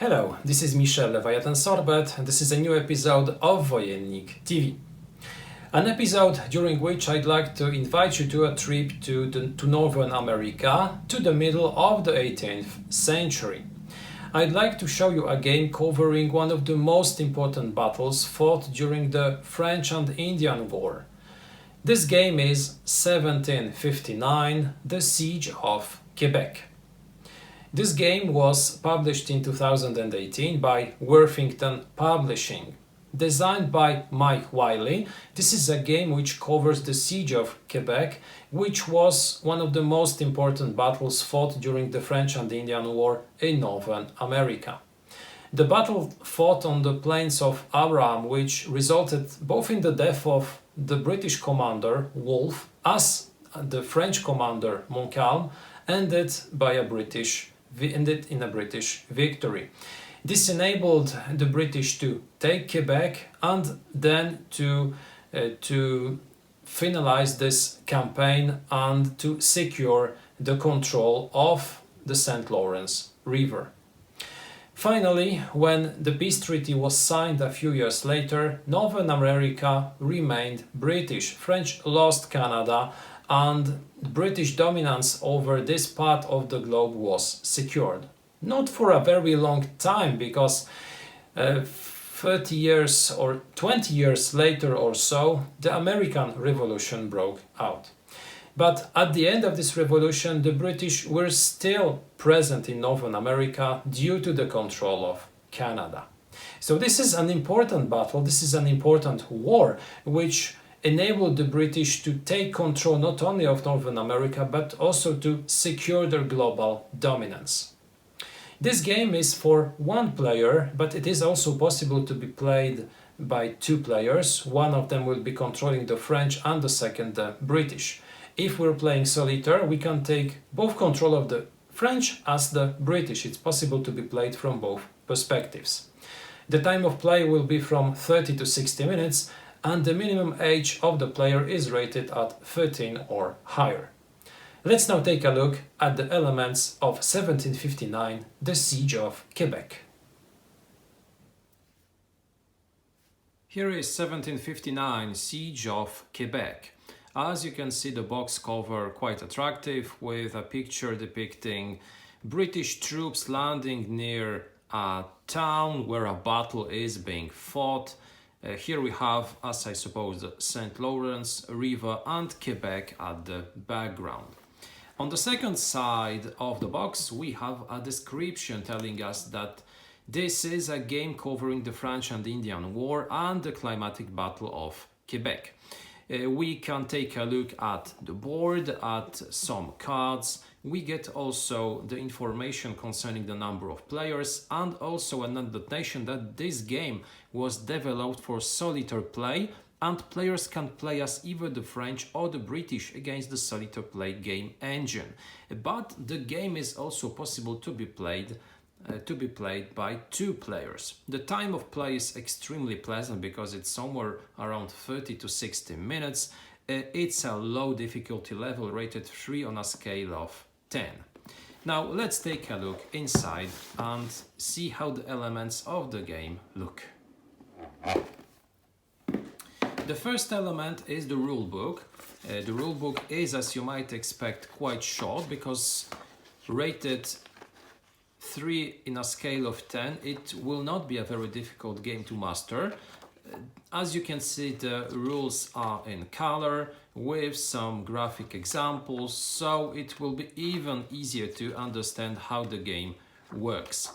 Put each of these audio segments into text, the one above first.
Hello, this is Michel Leviathan Sorbet and this is a new episode of Wojennik TV. An episode during which I'd like to invite you to a trip to Northern America, to the middle of the 18th century. I'd like to show you a game covering one of the most important battles fought during the French and Indian War. This game is 1759, the Siege of Quebec. This game was published in 2018 by Worthington Publishing. Designed by Mike Wiley, this is a game which covers the Siege of Quebec, which was one of the most important battles fought during the French and Indian War in Northern America. The battle fought on the plains of Abraham, which resulted both in the death of the British commander Wolfe, as the French commander Montcalm ended in a British victory. This enabled the British to take Quebec and then to finalize this campaign and to secure the control of the St. Lawrence River. Finally, when the peace treaty was signed a few years later, Northern America remained British. French lost Canada and British dominance over this part of the globe was secured. Not for a very long time, because 30 years or 20 years later or so, the American Revolution broke out. But at the end of this revolution, the British were still present in Northern America due to the control of Canada. So this is an important battle, this is an important war, which enabled the British to take control not only of Northern America, but also to secure their global dominance. This game is for one player, but it is also possible to be played by two players. One of them will be controlling the French and the second the British. If we're playing solitaire, we can take both control of the French as the British. It's possible to be played from both perspectives. The time of play will be from 30 to 60 minutes, and the minimum age of the player is rated at 13 or higher. Let's now take a look at the elements of 1759, the Siege of Quebec. Here is 1759, Siege of Quebec. As you can see, the box cover quite attractive, with a picture depicting British troops landing near a town where a battle is being fought. Here we have, as I suppose, the St. Lawrence River and Quebec at the background. On the second side of the box, we have a description telling us that this is a game covering the French and Indian War and the climatic battle of Quebec. We can take a look at the board, at some cards. We get also the information concerning the number of players and also an annotation that this game was developed for solitaire play and players can play as either the French or the British against the solitaire play game engine. But the game is also possible to be played by two players. The time of play is extremely pleasant because it's somewhere around 30 to 60 minutes. It's a low difficulty level, rated 3 on a scale of 10. Now let's take a look inside and see how the elements of the game look. The first element is the rulebook. The rulebook is, as you might expect, quite short because rated 3 in a scale of 10, it will not be a very difficult game to master. As you can see, the rules are in color with some graphic examples, so it will be even easier to understand how the game works.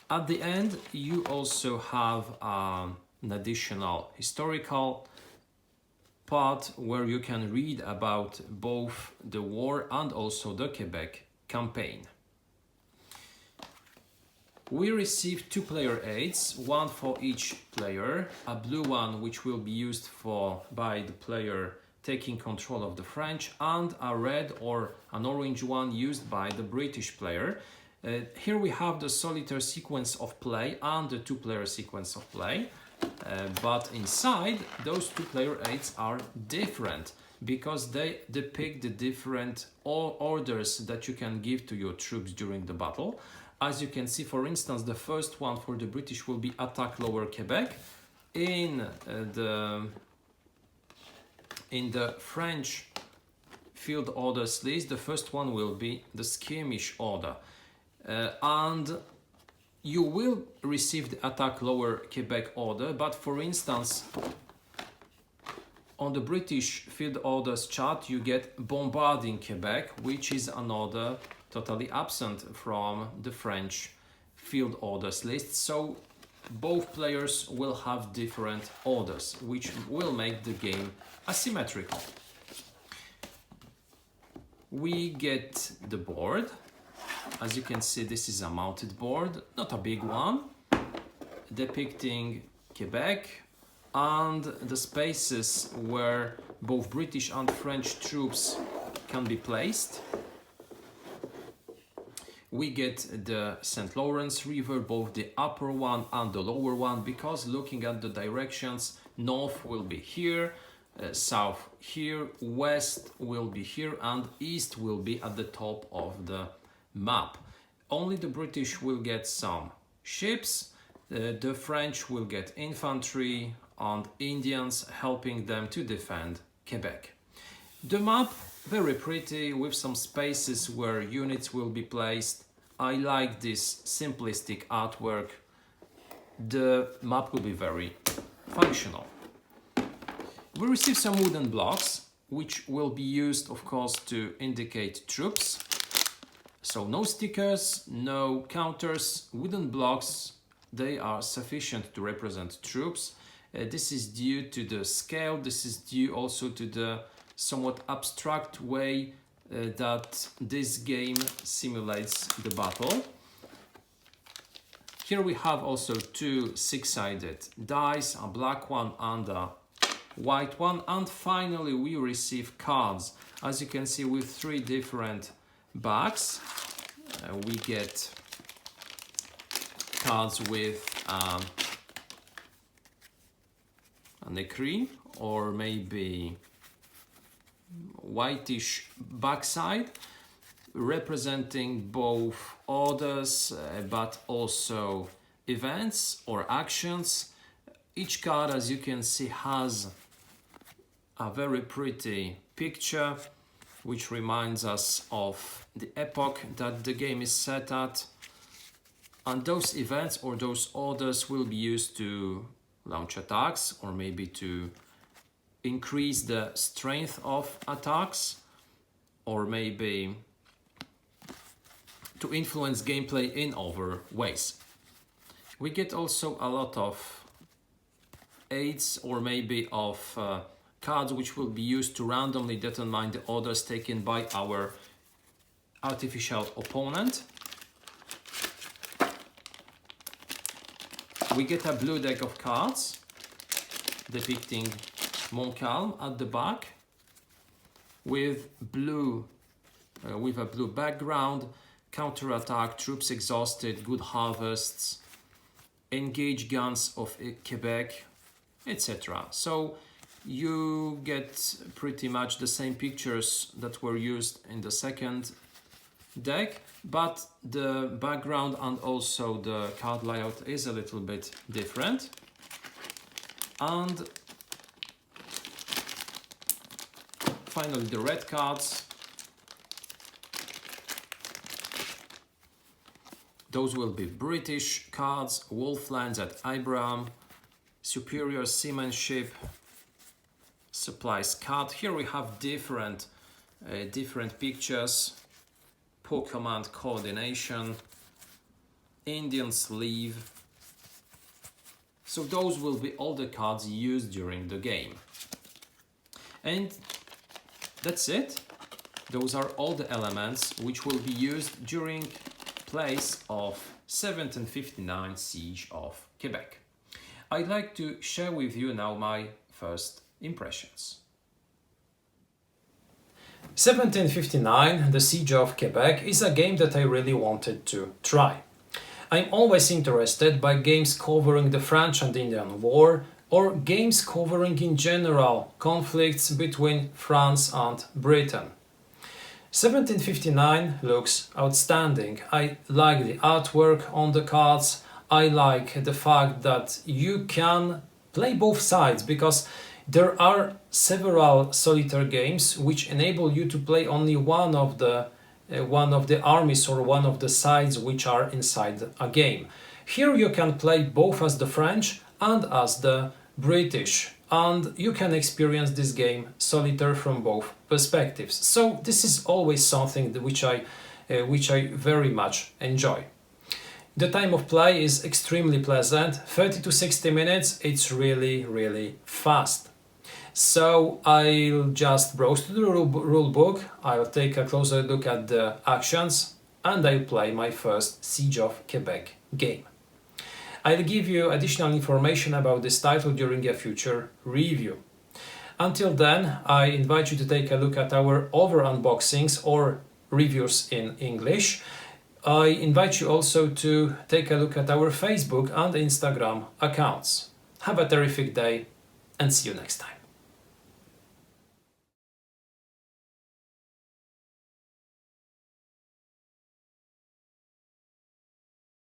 At the end, you also have an additional historical part where you can read about both the war and also the Quebec campaign. We received two player aids, one for each player, a blue one which will be used by the player taking control of the French, and a red or an orange one used by the British player. Here we have the solitaire sequence of play and the two-player sequence of play, but inside those two player aids are different. because they depict the different orders that you can give to your troops during the battle. As you can see, for instance, the first one for the British will be attack Lower Quebec. In the French field orders list, the first one will be the skirmish order, and you will receive the attack Lower Quebec order, but for instance on the British field orders chart you get bombarding Quebec, which is an order totally absent from the French field orders list. So both players will have different orders, which will make the game asymmetrical. We get the board. As you can see, this is a mounted board, not a big one, depicting Quebec and the spaces where both British and French troops can be placed. We get the St. Lawrence River, both the upper one and the lower one, because looking at the directions, north will be here, south here, west will be here, and east will be at the top of the map. Only the British will get some ships, the French will get infantry and Indians helping them to defend Quebec. The map, very pretty, with some spaces where units will be placed. I like this simplistic artwork. The map will be very functional. We receive some wooden blocks, which will be used, of course, to indicate troops. So no stickers, no counters, wooden blocks, they are sufficient to represent troops. This is due to the scale, this is due also to the somewhat abstract way that this game simulates the battle. Here we have also two six-sided dice, a black one and a white one, and finally we receive cards. As you can see, with three different backs, we get cards with an ecru or maybe whitish backside, representing both orders but also events or actions. Each card, as you can see, has a very pretty picture which reminds us of the epoch that the game is set at, and those events or those orders will be used to launch attacks or maybe to increase the strength of attacks, or maybe to influence gameplay in other ways. We get also a lot of aids or maybe of cards which will be used to randomly determine the orders taken by our artificial opponent. We get a blue deck of cards depicting Montcalm at the back with a blue background, counterattack, troops exhausted, good harvests, engage guns of Quebec, etc. So you get pretty much the same pictures that were used in the second deck, but the background and also the card layout is a little bit different. And finally the red cards. Those will be British cards, Wolflands at Ibrahim, superior seamanship, supplies card. Here we have different pictures, poor command coordination, Indian sleeve. So those will be all the cards used during the game. And that's it. Those are all the elements which will be used during place of 1759 Siege of Quebec. I'd like to share with you now my first impressions. 1759, the Siege of Quebec, is a game that I really wanted to try. I'm always interested by games covering the French and Indian War, or games covering in general conflicts between France and Britain. 1759 looks outstanding. I like the artwork on the cards. I like the fact that you can play both sides, because there are several solitaire games which enable you to play only one of the armies or one of the sides which are inside a game. Here you can play both as the French and as the British, and you can experience this game solitaire from both perspectives. So this is always something which I very much enjoy. The time of play is extremely pleasant, 30 to 60 minutes, it's really fast. So I'll just browse to the rule book, I'll take a closer look at the actions, and I'll play my first Siege of Quebec game. I'll give you additional information about this title during a future review. Until then, I invite you to take a look at our other unboxings or reviews in English. I invite you also to take a look at our Facebook and Instagram accounts. Have a terrific day and see you next time.